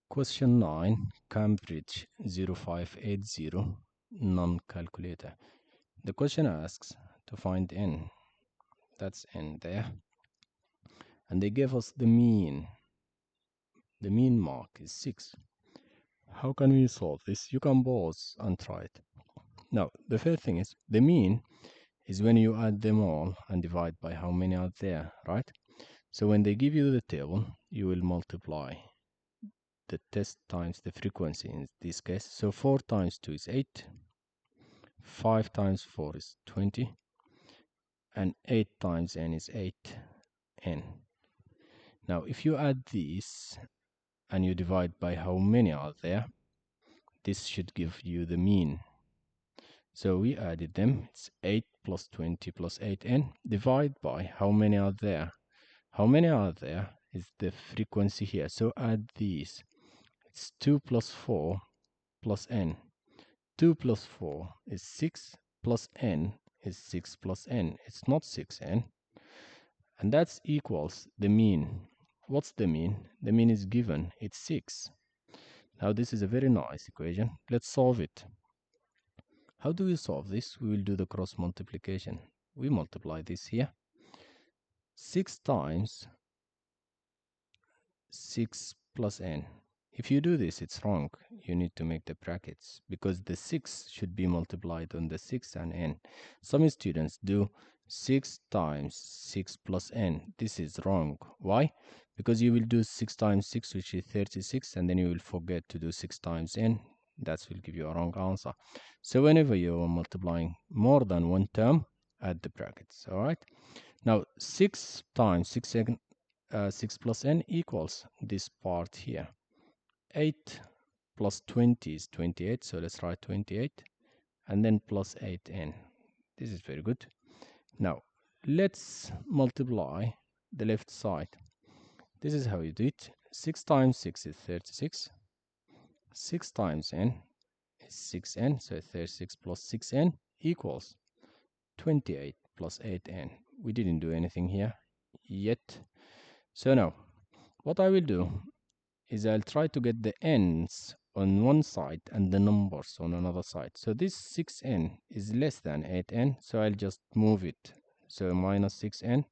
Question 9, Cambridge 0580, non-calculator. The question asks to find n. That's n there. And they gave us the mean. The mean mark is 6. How can we solve this? You can pause and try it. Now, the first thing is, the mean is when you add them all and divide by how many are there, right? So when they give you the table, you will multiply the test times the frequency in this case. So 4 times 2 is 8, 5 times 4 is 20, and 8 times n is 8n. Now if you add these and you divide by how many are there, this should give you the mean. So we added them. It's 8 plus 20 plus 8n. Divide by how many are there. How many are there is the frequency here. So add these. It's 2 plus 4 plus n. 2 plus 4 is 6 plus n is 6 plus n. It's not 6n. And that equals the mean. What's the mean? The mean is given. It's 6. Now this is a very nice equation. Let's solve it. How do we solve this? We will do the cross multiplication. We multiply this here. 6 times 6 plus n. If you do this, it's wrong. You need to make the brackets because the 6 should be multiplied on the 6 and n. Some students do 6 times 6 plus n. This is wrong. Why? Because you will do 6 times 6, which is 36, and then you will forget to do 6 times n. That will give you a wrong answer. So whenever you are multiplying more than one term, add the brackets. All right. Now 6 times 6 plus n equals this part here. 8 plus 20 is 28, so let's write 28, and then plus 8n. This is very good. Now let's multiply the left side. This is how you do it. 6 times 6 is 36. 6 times n is 6n, so 36 plus 6n equals 28 plus 8n. We didn't do anything here yet. So now what I will do is I'll try to get the n's on one side and the numbers on another side. So this 6n is less than 8n, so I'll just move it. So minus 6n,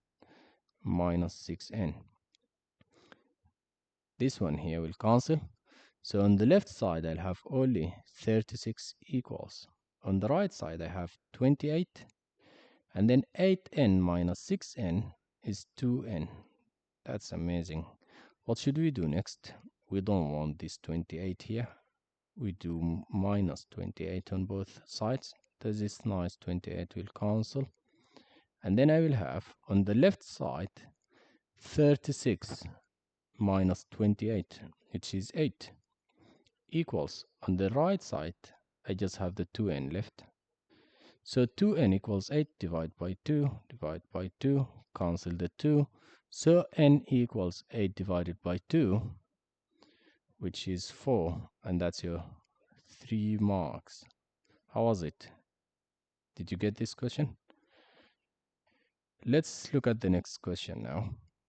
minus 6n. This one here will cancel. So on the left side I'll have only 36 equals. On the right side I have 28, and then 8n minus 6n is 2n. That's amazing. What should we do next? We don't want this 28 here. We do minus 28 on both sides. Does this nice 28 will cancel. And then I will have on the left side 36 minus 28, which is 8, equals on the right side, I just have the 2n left. So 2n equals 8 divided by 2, cancel the 2. So n equals 8 divided by 2, which is 4, and that's your 3 marks. How was it? Did you get this question? Let's look at the next question now.